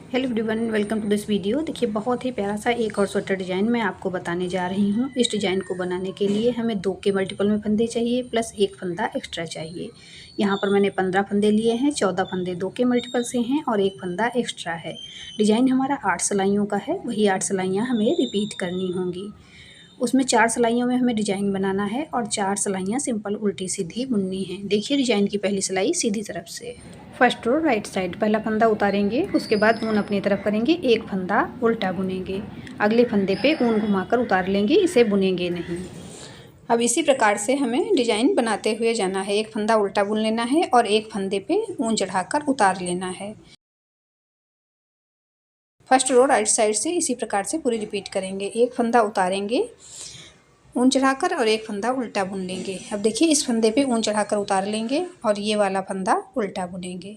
Hello everyone, welcome to this video. देखिए, बहुत ही प्यारा सा एक और स्वेटर डिज़ाइन मैं आपको बताने जा रही हूँ। इस डिज़ाइन को बनाने के लिए हमें 2 के मल्टीपल में फंदे चाहिए प्लस 1 फंदा एक्स्ट्रा चाहिए। यहाँ पर मैंने 15 फंदे लिए हैं, 14 फंदे 2 के मल्टीपल से हैं और 1 फंदा एक्स्ट्रा है। डिज़ाइन हमारा 8 सिलाइयों का है, वही 8 सिलाइयाँ हमें रिपीट करनी होंगी। उसमें 4 सिलाइयों में हमें डिज़ाइन बनाना है और 4 सिलाइयाँ सिंपल उल्टी सीधी बुननी है। देखिए, डिज़ाइन की पहली सिलाई सीधी तरफ से। फर्स्ट रो राइट साइड, पहला फंदा उतारेंगे, उसके बाद ऊन अपनी तरफ करेंगे, एक फंदा उल्टा बुनेंगे, अगले फंदे पे ऊन घुमाकर उतार लेंगे, इसे बुनेंगे नहीं। अब इसी प्रकार से हमें डिज़ाइन बनाते हुए जाना है। एक फंदा उल्टा बुन लेना है और एक फंदे पे ऊन चढ़ाकर उतार लेना है। फर्स्ट रो राइट साइड से इसी प्रकार से पूरी रिपीट करेंगे। एक फंदा उतारेंगे ऊन चढ़ाकर और एक फंदा उल्टा बुन लेंगे। अब देखिए, इस फंदे पे ऊन चढ़ाकर उतार लेंगे और ये वाला फंदा उल्टा बुनेंगे।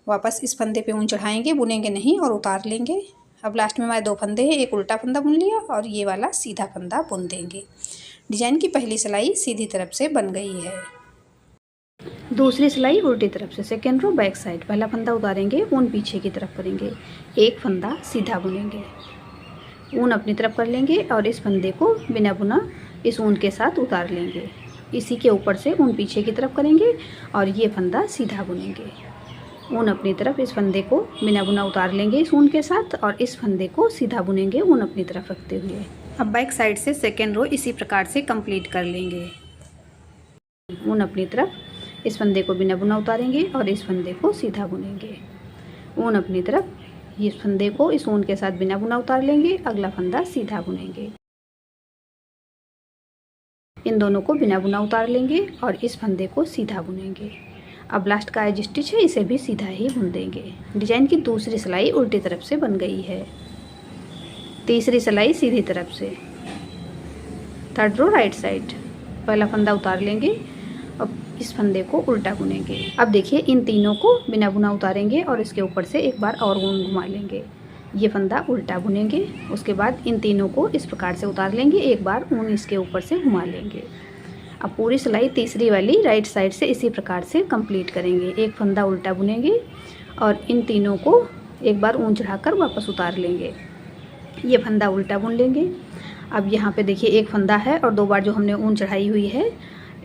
वापस इस फंदे पे ऊन चढ़ाएंगे, बुनेंगे नहीं और उतार लेंगे। अब लास्ट में हमारे 2 फंदे हैं, एक उल्टा फंदा बुन लिया और ये वाला सीधा फंदा बुन देंगे। डिज़ाइन की पहली सिलाई सीधी तरफ से बन गई है। दूसरी सिलाई उल्टी तरफ से, सेकेंड रो बैक साइड, पहला फंदा उतारेंगे, ऊन पीछे की तरफ करेंगे, एक फंदा सीधा बुनेंगे, ऊन अपनी तरफ कर लेंगे और इस फंदे को बिना बुना इस ऊन के साथ उतार लेंगे। इसी के ऊपर से ऊन पीछे की तरफ करेंगे और ये फंदा सीधा बुनेंगे। ऊन अपनी तरफ इस फंदे को बिना बुना उतार लेंगे इस ऊन के साथ और इस फंदे को सीधा बुनेंगे ऊन अपनी तरफ रखते हुए। अब बैक साइड से सेकेंड रो इसी प्रकार से कंप्लीट कर लेंगे। ऊन अपनी तरफ इस फंदे को बिना बुना उतारेंगे और इस फंदे को सीधा बुनेंगे। ऊन अपनी तरफ इस फंदे को इस ऊन के साथ बिना बुना उतार लेंगे, अगला फंदा सीधा बुनेंगे। इन दोनों को बिना बुना उतार लेंगे और इस फंदे को सीधा बुनेंगे। अब लास्ट का एज स्टिच है, इसे भी सीधा ही बुन देंगे। डिज़ाइन की दूसरी सिलाई उल्टी तरफ से बन गई है। तीसरी सिलाई सीधी तरफ से, थर्ड रो राइट साइड, पहला फंदा उतार लेंगे, अब इस फंदे को उल्टा बुनेंगे। अब देखिए, इन तीनों को बिना बुना उतारेंगे और इसके ऊपर से एक बार और ऊन घुमा लेंगे। ये फंदा उल्टा बुनेंगे, उसके बाद इन तीनों को इस प्रकार से उतार लेंगे, एक बार ऊन इसके ऊपर से घुमा लेंगे। अब पूरी सिलाई तीसरी वाली राइट साइड से इसी प्रकार से कंप्लीट करेंगे। एक फंदा उल्टा बुनेंगे और इन तीनों को एक बार ऊन चढ़ाकर वापस उतार लेंगे। ये फंदा उल्टा बुन लेंगे। अब यहाँ पे देखिए, एक फंदा है और 2 बार जो हमने ऊन चढ़ाई हुई है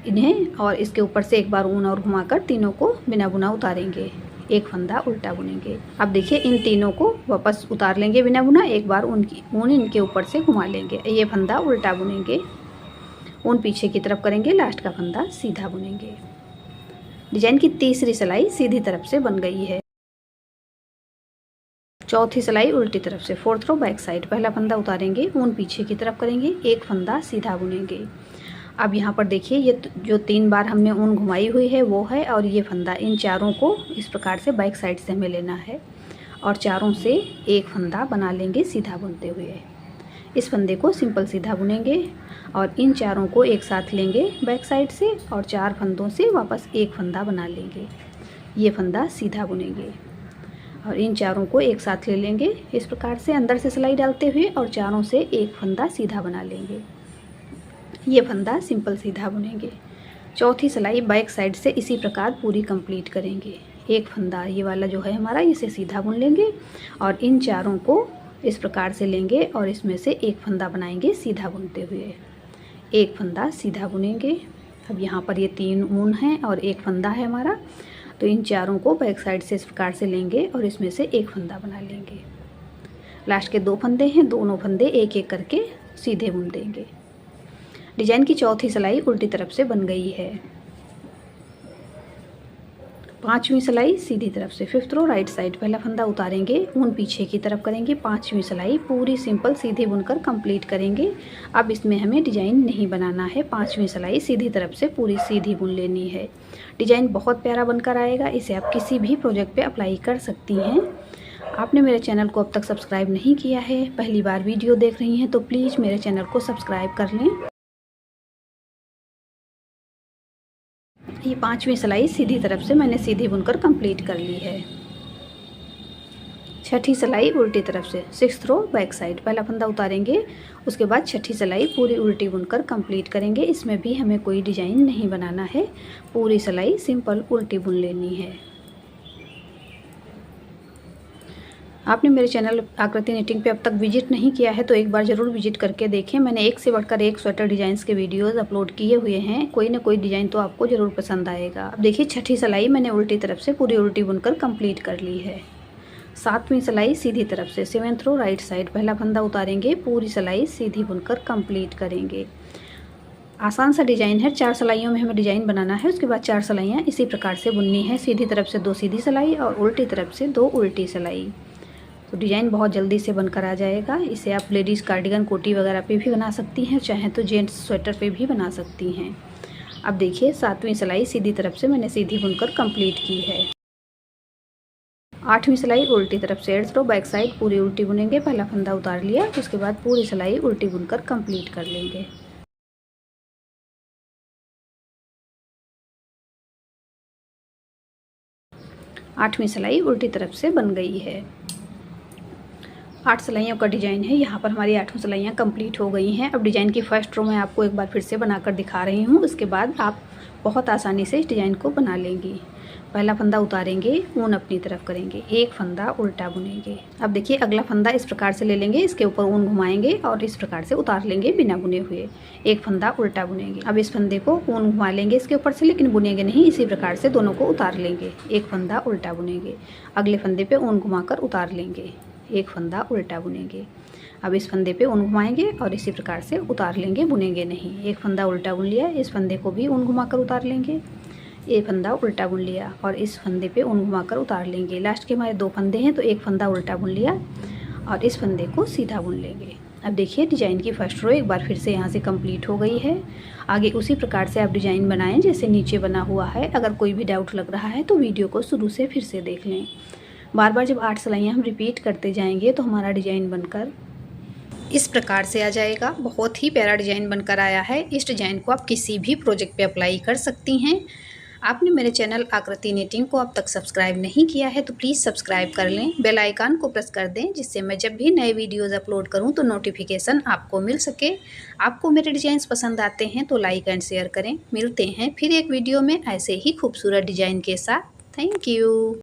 इन्हें और इसके ऊपर से एक बार ऊन और घुमाकर तीनों को बिना बुना उतारेंगे, एक फंदा उल्टा बुनेंगे। अब देखिए, इन तीनों को वापस उतार लेंगे बिना बुना, एक बार ऊन इनके ऊपर से घुमा लेंगे। ये फंदा उल्टा बुनेंगे, ऊन पीछे की तरफ करेंगे, लास्ट का फंदा सीधा बुनेंगे। डिजाइन की तीसरी सिलाई सीधी तरफ से बन गई है। चौथी सिलाई उल्टी तरफ से, फोर्थ रो बैक साइड, पहला फंदा उतारेंगे, ऊन पीछे की तरफ करेंगे, एक फंदा सीधा बुनेंगे। अब यहाँ पर देखिए, ये जो 3 बार हमने ऊन घुमाई हुई है वो है और ये फंदा, इन चारों को इस प्रकार से बैक साइड से हमें लेना है और चारों से एक फंदा बना लेंगे सीधा बुनते हुए। इस फंदे को सिंपल सीधा बुनेंगे और इन चारों को एक साथ लेंगे बैक साइड से और 4 फंदों से वापस एक फंदा बना लेंगे। ये फंदा सीधा बुनेंगे और इन चारों को एक साथ ले लेंगे इस प्रकार से अंदर से सिलाई डालते हुए और चारों से एक फंदा सीधा बना लेंगे। ये फंदा सिंपल सीधा बुनेंगे। चौथी सिलाई बैक साइड से इसी प्रकार पूरी कंप्लीट करेंगे। एक फंदा ये वाला जो है हमारा, इसे सीधा बुन लेंगे और इन चारों को इस प्रकार से लेंगे और इसमें से एक फंदा बनाएंगे सीधा बुनते हुए। एक फंदा सीधा बुनेंगे। अब यहाँ पर ये 3 ऊन हैं और एक फंदा है हमारा, तो इन चारों को बैक साइड से इस प्रकार से लेंगे और इसमें से एक फंदा बना लेंगे। लास्ट के 2 फंदे हैं, दोनों फंदे एक एक करके सीधे बुन देंगे। डिजाइन की चौथी सिलाई उल्टी तरफ से बन गई है। 5वीं सिलाई सीधी तरफ से, फिफ्थ रो राइट साइड, पहला फंदा उतारेंगे, ऊन पीछे की तरफ करेंगे, 5वीं सिलाई पूरी सिंपल सीधी बुनकर कंप्लीट करेंगे। अब इसमें हमें डिजाइन नहीं बनाना है, 5वीं सिलाई सीधी तरफ से पूरी सीधी बुन लेनी है। डिजाइन बहुत प्यारा बनकर आएगा, इसे आप किसी भी प्रोजेक्ट पे अप्लाई कर सकती हैं। आपने मेरे चैनल को अब तक सब्सक्राइब नहीं किया है, पहली बार वीडियो देख रही हैं तो प्लीज़ मेरे चैनल को सब्सक्राइब कर लें। ये 5वीं सिलाई सीधी तरफ से मैंने सीधी बुनकर कंप्लीट कर ली है। 6ठी सिलाई उल्टी तरफ से, 6th रो बैक साइड, पहला फंदा उतारेंगे, उसके बाद 6ठी सिलाई पूरी उल्टी बुनकर कंप्लीट करेंगे। इसमें भी हमें कोई डिजाइन नहीं बनाना है, पूरी सिलाई सिंपल उल्टी बुन लेनी है। आपने मेरे चैनल आकृति निटिंग पे अब तक विजिट नहीं किया है तो एक बार ज़रूर विजिट करके देखें। मैंने एक से बढ़कर एक स्वेटर डिज़ाइंस के वीडियोस अपलोड किए हुए हैं, कोई ना कोई डिज़ाइन तो आपको ज़रूर पसंद आएगा। अब देखिए छठी सिलाई मैंने उल्टी तरफ से पूरी उल्टी बुनकर कंप्लीट कर ली है। 7वीं सिलाई सीधी तरफ से 7th रो राइट साइड पहला फंदा उतारेंगे, पूरी सिलाई सीधी बुनकर कंप्लीट करेंगे। आसान सा डिज़ाइन है, 4 सिलाइयों में हमें डिज़ाइन बनाना है। उसके बाद 4 सिलाइयाँ इसी प्रकार से बुननी है। सीधी तरफ से 2 सीधी सिलाई और उल्टी तरफ से 2 उल्टी सिलाई। तो डिज़ाइन बहुत जल्दी से बनकर आ जाएगा। इसे आप लेडीज़ कार्डिगन कोटी वगैरह पे भी बना सकती हैं, चाहे तो जेंट्स स्वेटर पे भी बना सकती हैं। अब देखिए 7वीं सिलाई सीधी तरफ से मैंने सीधी बुनकर कंप्लीट की है। 8वीं सिलाई उल्टी तरफ से 8th रो बैक साइड पूरी उल्टी बुनेंगे। पहला फंदा उतार लिया, उसके बाद पूरी सिलाई उल्टी बुनकर कंप्लीट कर लेंगे। 8वीं सिलाई उल्टी तरफ से बन गई है। 8 सिलाइयों का डिज़ाइन है। यहाँ पर हमारी 8 सिलाइयाँ कंप्लीट हो गई हैं। अब डिज़ाइन की फर्स्ट रो मैं आपको एक बार फिर से बनाकर दिखा रही हूँ। उसके बाद आप बहुत आसानी से इस डिज़ाइन को बना लेंगी। पहला फंदा उतारेंगे, ऊन अपनी तरफ करेंगे, एक फंदा उल्टा बुनेंगे। अब देखिए अगला फंदा इस प्रकार से ले लेंगे, इसके ऊपर ऊन घुमाएंगे और इस प्रकार से उतार लेंगे बिना बुने हुए। एक फंदा उल्टा बुनेंगे। अब इस फंदे को ऊन घुमा लेंगे इसके ऊपर से, लेकिन बुनेंगे नहीं, इसी प्रकार से दोनों को उतार लेंगे। एक फंदा उल्टा बुनेंगे, अगले फंदे पे ऊन घुमाकर उतार लेंगे, एक फंदा उल्टा बुनेंगे। अब इस फंदे पे ऊन घुमाएंगे और इसी प्रकार से उतार लेंगे, बुनेंगे नहीं। एक फंदा उल्टा बुन लिया, इस फंदे को भी ऊन घुमाकर उतार लेंगे। एक फंदा उल्टा बुन लिया और इस फंदे पे ऊन घुमाकर उतार लेंगे। लास्ट के हमारे 2 फंदे हैं तो एक फंदा उल्टा बुन लिया और इस फंदे को सीधा बुन लेंगे। अब देखिए डिज़ाइन की फर्स्ट रो एक बार फिर से यहाँ से कंप्लीट हो गई है। आगे उसी प्रकार से आप डिज़ाइन बनाएं जैसे नीचे बना हुआ है। अगर कोई भी डाउट लग रहा है तो वीडियो को शुरू से फिर से देख लें। बार बार जब 8 सिलाइयाँ हम रिपीट करते जाएंगे तो हमारा डिज़ाइन बनकर इस प्रकार से आ जाएगा। बहुत ही प्यारा डिज़ाइन बनकर आया है। इस डिज़ाइन को आप किसी भी प्रोजेक्ट पे अप्लाई कर सकती हैं। आपने मेरे चैनल आकृति निटिंग को अब तक सब्सक्राइब नहीं किया है तो प्लीज़ सब्सक्राइब कर लें, बेल आइकन को प्रेस कर दें, जिससे मैं जब भी नए वीडियोज़ अपलोड करूं तो नोटिफिकेशन आपको मिल सके। आपको मेरे डिज़ाइंस पसंद आते हैं तो लाइक एंड शेयर करें। मिलते हैं फिर एक वीडियो में ऐसे ही खूबसूरत डिज़ाइन के साथ। Thank you.